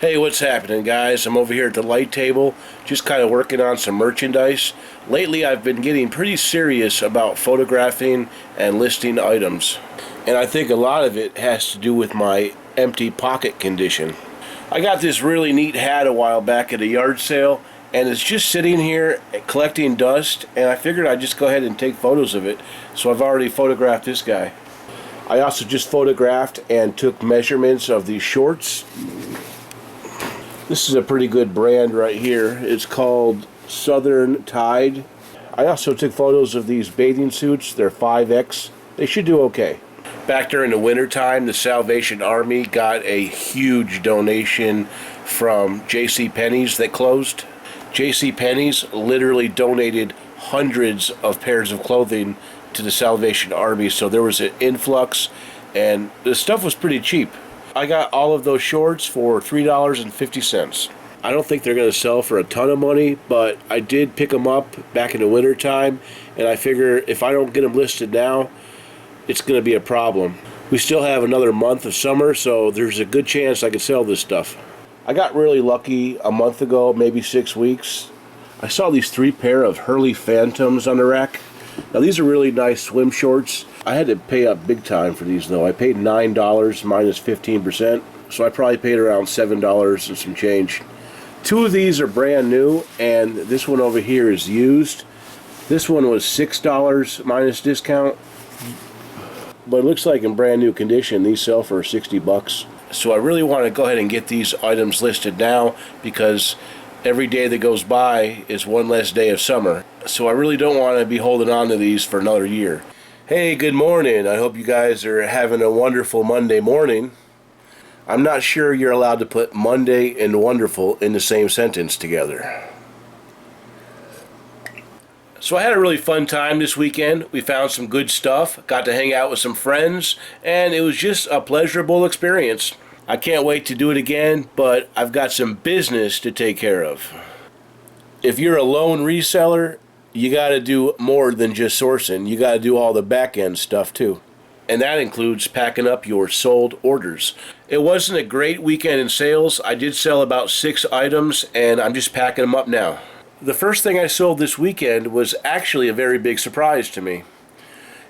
Hey, what's happening, guys? I'm over here at the light table, just kind of working on some merchandise. Lately, I've been getting pretty serious about photographing and listing items. And I think a lot of it has to do with my empty pocket condition. I got this really neat hat a while back at a yard sale, and it's just sitting here collecting dust, and I figured I'd just go ahead and take photos of it. So I've already photographed this guy. I also just photographed and took measurements of these shorts. This is a pretty good brand right here. It's called Southern Tide. I also took photos of these bathing suits. They're 5X. They should do okay. Back during the winter time, the Salvation Army got a huge donation from JCPenney's that closed. JCPenney's literally donated hundreds of pairs of clothing to the Salvation Army, so there was an influx, and the stuff was pretty cheap. I got all of those shorts for $3.50. I don't think they're going to sell for a ton of money, but I did pick them up back in the winter time, and I figure if I don't get them listed now, it's going to be a problem. We still have another month of summer, so there's a good chance I could sell this stuff. I got really lucky a month ago, maybe 6 weeks. I saw these 3 pair of Hurley Phantoms on the rack. Now these are really nice swim shorts. I had to pay up big time for these though. I paid $9 minus 15%, so I probably paid around $7 and some change. 2 of these are brand new, and this one over here is used. This one was $6 minus discount, but it looks like in brand new condition these sell for 60 bucks. So I really want to go ahead and get these items listed now, because every day that goes by is one less day of summer. So I really don't want to be holding on to these for another year. Hey, good morning. I hope you guys are having a wonderful Monday morning. I'm not sure you're allowed to put Monday and wonderful in the same sentence together. So I had a really fun time this weekend. We found some good stuff, got to hang out with some friends, and it was just a pleasurable experience. I can't wait to do it again, but I've got some business to take care of. If you're a lone reseller, you got to do more than just sourcing. You got to do all the back end stuff too. And that includes packing up your sold orders. It wasn't a great weekend in sales. I did sell about 6 items, and I'm just packing them up now. The first thing I sold this weekend was actually a very big surprise to me.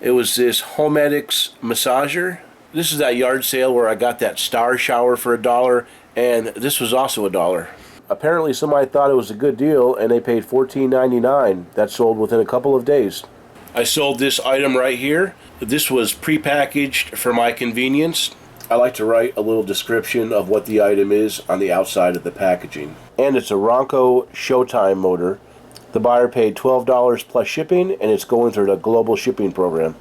It was this Homedics massager. This is that yard sale where I got that star shower for $1, and this was also $1. Apparently somebody thought it was a good deal, and they paid $14.99. That sold within a couple of days. I sold this item right here. This was prepackaged for my convenience. I like to write a little description of what the item is on the outside of the packaging. And it's a Ronco Showtime motor. The buyer paid $12 plus shipping, and it's going through the global shipping program.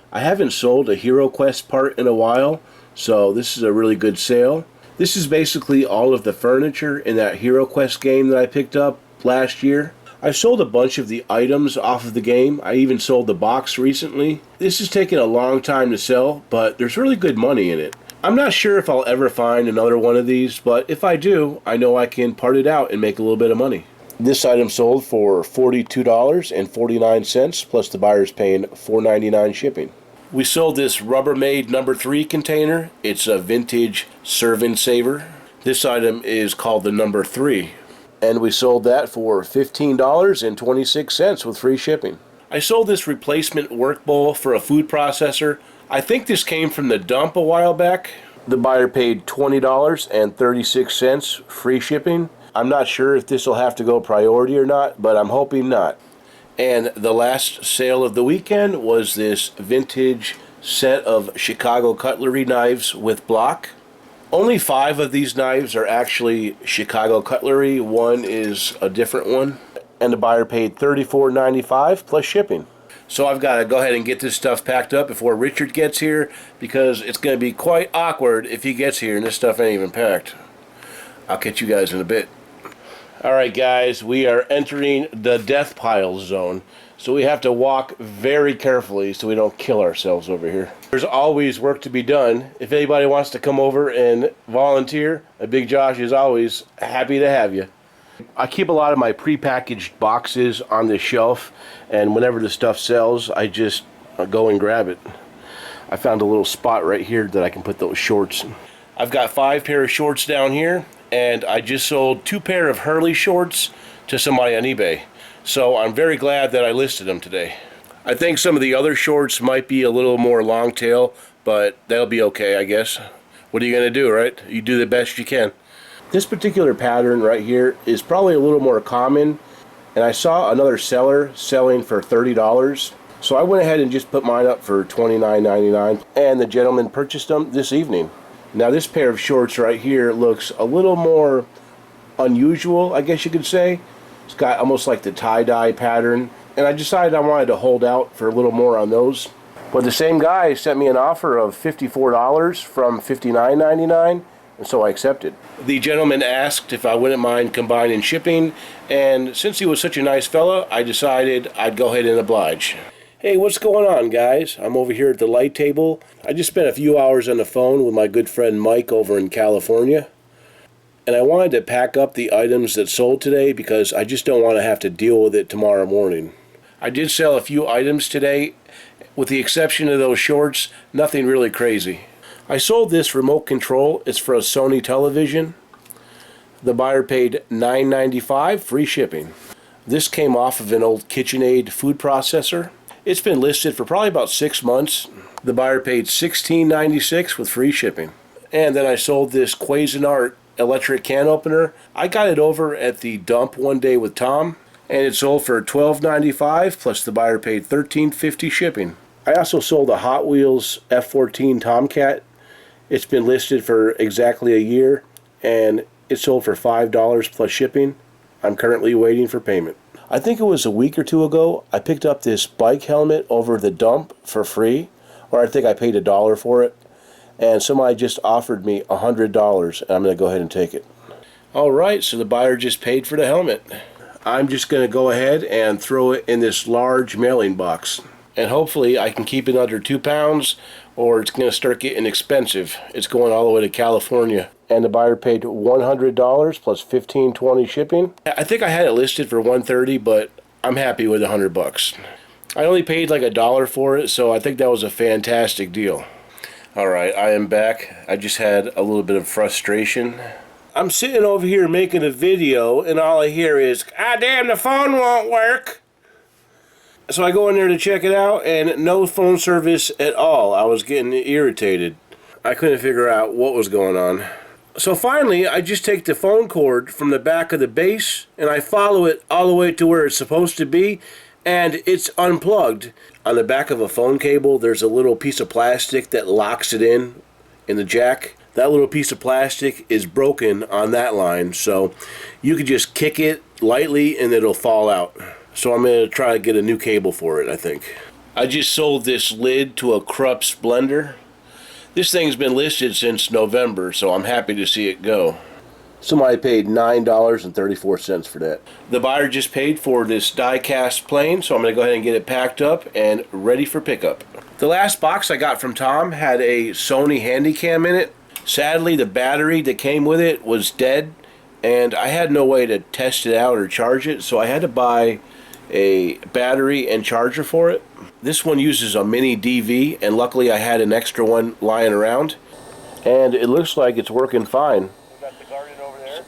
I haven't sold a HeroQuest part in a while, so this is a really good sale. This is basically all of the furniture in that HeroQuest game that I picked up last year. I sold a bunch of the items off of the game. I even sold the box recently. This is taking a long time to sell, but there's really good money in it. I'm not sure if I'll ever find another one of these, but if I do, I know I can part it out and make a little bit of money. This item sold for $42.49, plus the buyer's paying $4.99 shipping. We sold this Rubbermaid No. 3 container. It's a vintage serve-and saver. This item is called the No. 3. And we sold that for $15.26 with free shipping. I sold this replacement work bowl for a food processor. I think this came from the dump a while back. The buyer paid $20.36 free shipping. I'm not sure if this will have to go priority or not, but I'm hoping not. And the last sale of the weekend was this vintage set of Chicago cutlery knives with block. Only 5 of these knives are actually Chicago cutlery. 1 is a different one. And the buyer paid $34.95 plus shipping. So I've got to go ahead and get this stuff packed up before Richard gets here, because it's going to be quite awkward if he gets here and this stuff ain't even packed. I'll catch you guys in a bit. Alright guys, we are entering the death pile zone, so we have to walk very carefully so we don't kill ourselves over here. There's always work to be done. If anybody wants to come over and volunteer, Big Josh is always happy to have you. I keep a lot of my prepackaged boxes on the shelf, and whenever the stuff sells, I just go and grab it. I found a little spot right here that I can put those shorts. I've got 5 pair of shorts down here, and I just sold 2 pair of Hurley shorts to somebody on eBay. So I'm very glad that I listed them today. I think some of the other shorts might be a little more long tail, but that'll be okay, I guess. What are you going to do, right? You do the best you can. This particular pattern right here is probably a little more common, and I saw another seller selling for $30. So I went ahead and just put mine up for $29.99, and the gentleman purchased them this evening. Now this pair of shorts right here looks a little more unusual, I guess you could say. It's got almost like the tie-dye pattern, and I decided I wanted to hold out for a little more on those. But the same guy sent me an offer of $54 from $59.99, and so I accepted. The gentleman asked if I wouldn't mind combining shipping, and since he was such a nice fella, I decided I'd go ahead and oblige. Hey, what's going on, guys? I'm over here at the light table. I just spent a few hours on the phone with my good friend Mike over in California, and I wanted to pack up the items that sold today because I just don't want to have to deal with it tomorrow morning. I did sell a few items today. With the exception of those shorts, nothing really crazy. I sold this remote control. It's for a Sony television. The buyer paid $9.95, free shipping. This came off of an old KitchenAid food processor. It's been listed for probably about 6 months. The buyer paid $16.96 with free shipping. And then I sold this Cuisinart electric can opener. I got it over at the dump one day with Tom, and it sold for $12.95, plus the buyer paid $13.50 shipping. I also sold a Hot Wheels F14 Tomcat. It's been listed for exactly a year, and it sold for $5 plus shipping. I'm currently waiting for payment. I think it was a week or two ago, I picked up this bike helmet over the dump for free, or I think I paid $1 for it, and somebody just offered me $100, and I'm going to go ahead and take it. Alright, so the buyer just paid for the helmet. I'm just going to go ahead and throw it in this large mailing box, and hopefully I can keep it under 2 pounds, or it's going to start getting expensive. It's going all the way to California. And the buyer paid $100 plus $15.20 shipping. I think I had it listed for $130, but I'm happy with $100. I only paid like $1 for it, so I think that was a fantastic deal. Alright, I am back. I just had a little bit of frustration. I'm sitting over here making a video, and all I hear is, "Ah, damn, the phone won't work." So I go in there to check it out, and no phone service at all. I was getting irritated. I couldn't figure out what was going on. So finally, I just take the phone cord from the back of the base, and I follow it all the way to where it's supposed to be, and it's unplugged. On the back of a phone cable, there's a little piece of plastic that locks it in the jack. That little piece of plastic is broken on that line, so you could just kick it lightly and it'll fall out. So I'm going to try to get a new cable for it, I think. I just sold this lid to a Krups blender. This thing's been listed since November, so I'm happy to see it go. Somebody paid $9.34 for that. The buyer just paid for this die-cast plane, so I'm going to go ahead and get it packed up and ready for pickup. The last box I got from Tom had a Sony Handycam in it. Sadly, the battery that came with it was dead, and I had no way to test it out or charge it, so I had to buy a battery and charger for it. This one uses a mini DV, and luckily I had an extra one lying around, and it looks like it's working fine.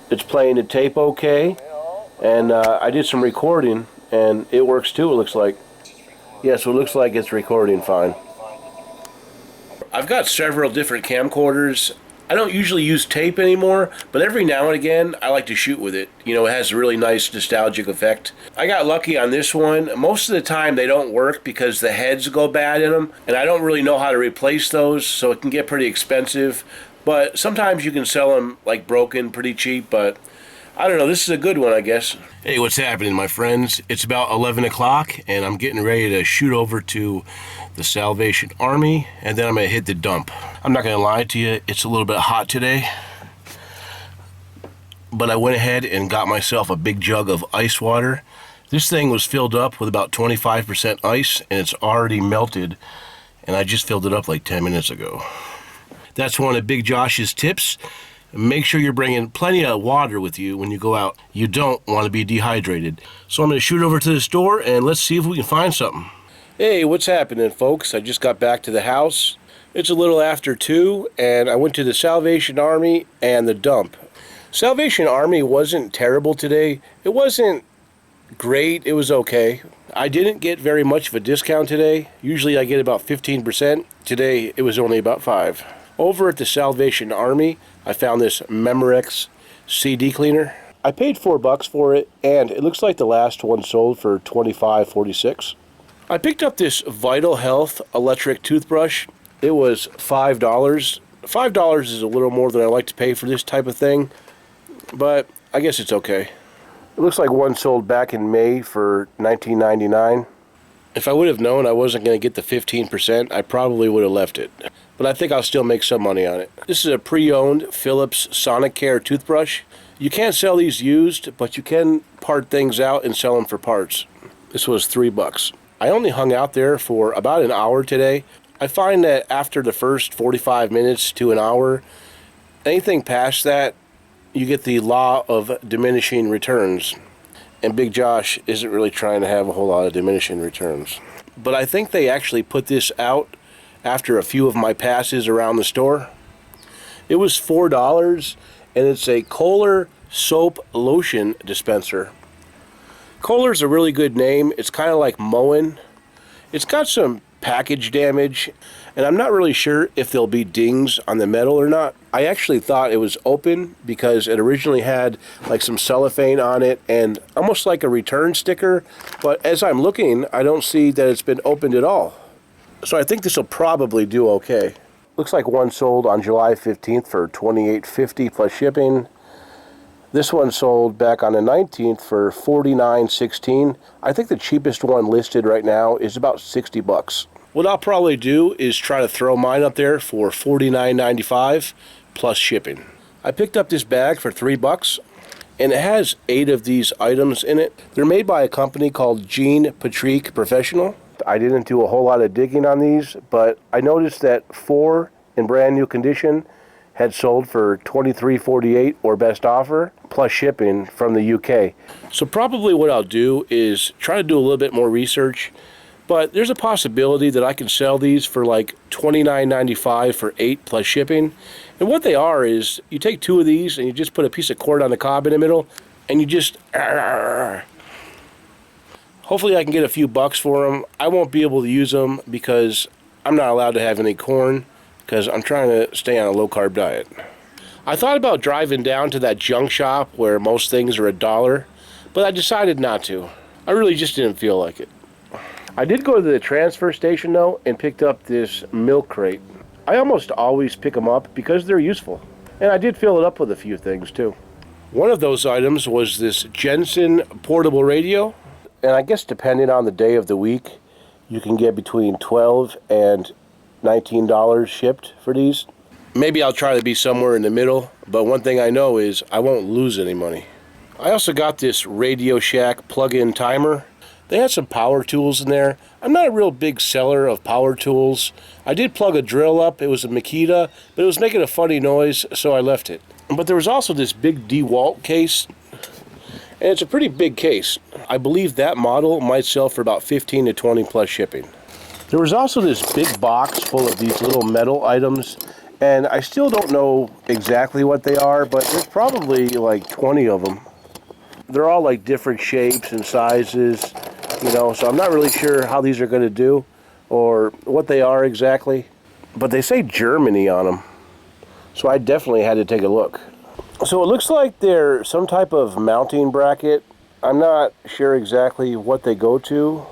It's playing the tape okay, and I did some recording, and it works too, it looks like. Yeah, so it looks like it's recording fine. I've got several different camcorders. I don't usually use tape anymore, but every now and again I like to shoot with it. You know, it has a really nice nostalgic effect. I got lucky on this one. Most of the time they don't work because the heads go bad in them, and I don't really know how to replace those, so it can get pretty expensive. But sometimes you can sell them like broken pretty cheap, but I don't know, this is a good one, I guess. Hey, what's happening, my friends? It's about 11 o'clock, and I'm getting ready to shoot over to the Salvation Army, and then I'm going to hit the dump. I'm not going to lie to you, it's a little bit hot today, but I went ahead and got myself a big jug of ice water. This thing was filled up with about 25% ice, and it's already melted, and I just filled it up like 10 minutes ago. That's one of Big Josh's tips. Make sure you're bringing plenty of water with you when you go out. You don't want to be dehydrated. So I'm going to shoot over to the store and let's see if we can find something. Hey, what's happening, folks? I just got back to the house. It's a little after 2, and I went to the Salvation Army and the dump. Salvation Army wasn't terrible today. It wasn't great. It was okay. I didn't get very much of a discount today. Usually I get about 15%. Today it was only about 5. Over at the Salvation Army, I found this Memorex CD cleaner. I paid $4 for it, and it looks like the last one sold for $25.46. I picked up this Vital Health electric toothbrush. It was $5. $5 is a little more than I like to pay for this type of thing, but I guess it's okay. It looks like one sold back in May for $19.99. If I would have known I wasn't going to get the 15%, I probably would have left it. But I think I'll still make some money on it. This is a pre-owned Philips Sonicare toothbrush. You can't sell these used, but you can part things out and sell them for parts. This was $3. I only hung out there for about an hour today. I find that after the first 45 minutes to an hour, anything past that, you get the law of diminishing returns. And Big Josh isn't really trying to have a whole lot of diminishing returns. But I think they actually put this out after a few of my passes around the store. It was $4, and it's a Kohler soap lotion dispenser. Kohler's a really good name. It's kind of like Moen. It's got some package damage, and I'm not really sure if there'll be dings on the metal or not. I actually thought it was open because it originally had like some cellophane on it and almost like a return sticker, but as I'm looking, I don't see that it's been opened at all. So I think this will probably do okay. Looks like one sold on July 15th for $28.50 plus shipping. This one sold back on the 19th for $49.16. I think the cheapest one listed right now is about $60. What I'll probably do is try to throw mine up there for $49.95 plus shipping. I picked up this bag for $3, and it has 8 of these items in it. They're made by a company called Jean Patrick Professional. I didn't do a whole lot of digging on these, but I noticed that 4 in brand new condition had sold for $23.48 or best offer plus shipping from the UK. So probably what I'll do is try to do a little bit more research, but there's a possibility that I can sell these for like $29.95 for 8 plus shipping. And what they are is you take 2 of these and you just put a piece of cord on the cob in the middle and you just hopefully I can get a few bucks for them. I won't be able to use them because I'm not allowed to have any corn, because I'm trying to stay on a low-carb diet. I thought about driving down to that junk shop where most things are $1, but I decided not to. I really just didn't feel like it. I did go to the transfer station, though, and picked up this milk crate. I almost always pick them up because they're useful. And I did fill it up with a few things, too. One of those items was this Jensen portable radio. And I guess depending on the day of the week, you can get between $12 and $19 shipped for these. Maybe I'll try to be somewhere in the middle, but one thing I know is I won't lose any money. I also got this Radio Shack plug-in timer. They had some power tools in there. I'm not a real big seller of power tools. I did plug a drill up. It was a Makita, but it was making a funny noise, so I left it. But there was also this big DeWalt case, and it's a pretty big case. I believe that model might sell for about $15 to $20 plus shipping. There was also this big box full of these little metal items, and I still don't know exactly what they are, but there's probably like 20 of them. They're all like different shapes and sizes, you know, so I'm not really sure how these are going to do or what they are exactly. But they say Germany on them, so I definitely had to take a look. So it looks like they're some type of mounting bracket. I'm not sure exactly what they go to,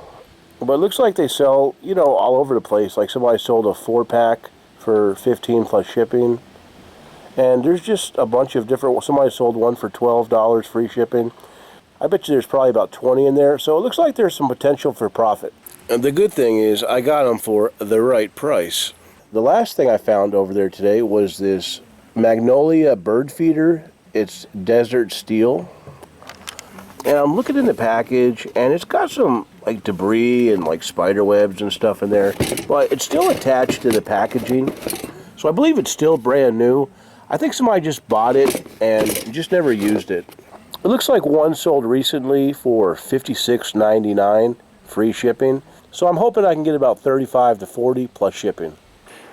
but it looks like they sell, you know, all over the place. Like somebody sold a 4-pack for $15 plus shipping. And there's just a bunch of different, somebody sold one for $12 free shipping. I bet you there's probably about 20 in there. So it looks like there's some potential for profit. And the good thing is I got them for the right price. The last thing I found over there today was this Magnolia bird feeder. It's desert steel. And I'm looking in the package, and it's got some like debris and like spider webs and stuff in there, but it's still attached to the packaging, so I believe it's still brand new. I think somebody just bought it and just never used it. It looks like one sold recently for $56.99 free shipping, so I'm hoping I can get about $35 to $40 plus shipping.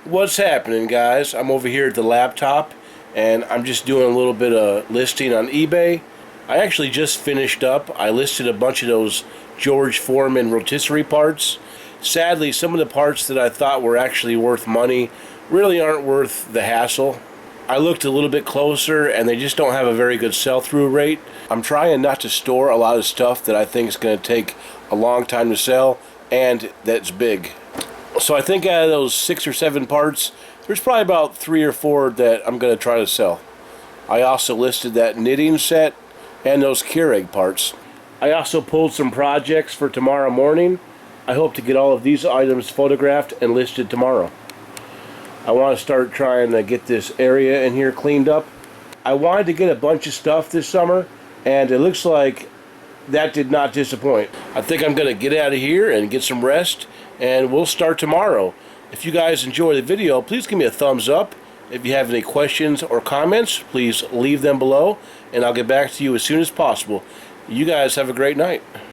What's happening, guys? I'm over here at the laptop, and I'm just doing a little bit of listing on eBay. I actually just finished up. I listed a bunch of those George Foreman rotisserie parts. Sadly, some of the parts that I thought were actually worth money really aren't worth the hassle. I looked a little bit closer and they just don't have a very good sell-through rate. I'm trying not to store a lot of stuff that I think is going to take a long time to sell and that's big. So I think out of those 6 or 7 parts, there's probably about 3 or 4 that I'm going to try to sell. I also listed that knitting set and those Keurig parts. I also pulled some projects for tomorrow morning. I hope to get all of these items photographed and listed tomorrow. I want to start trying to get this area in here cleaned up. I wanted to get a bunch of stuff this summer, and it looks like that did not disappoint. I think I'm going to get out of here and get some rest, and we'll start tomorrow. If you guys enjoy the video, please give me a thumbs up. If you have any questions or comments, please leave them below, and I'll get back to you as soon as possible. You guys have a great night.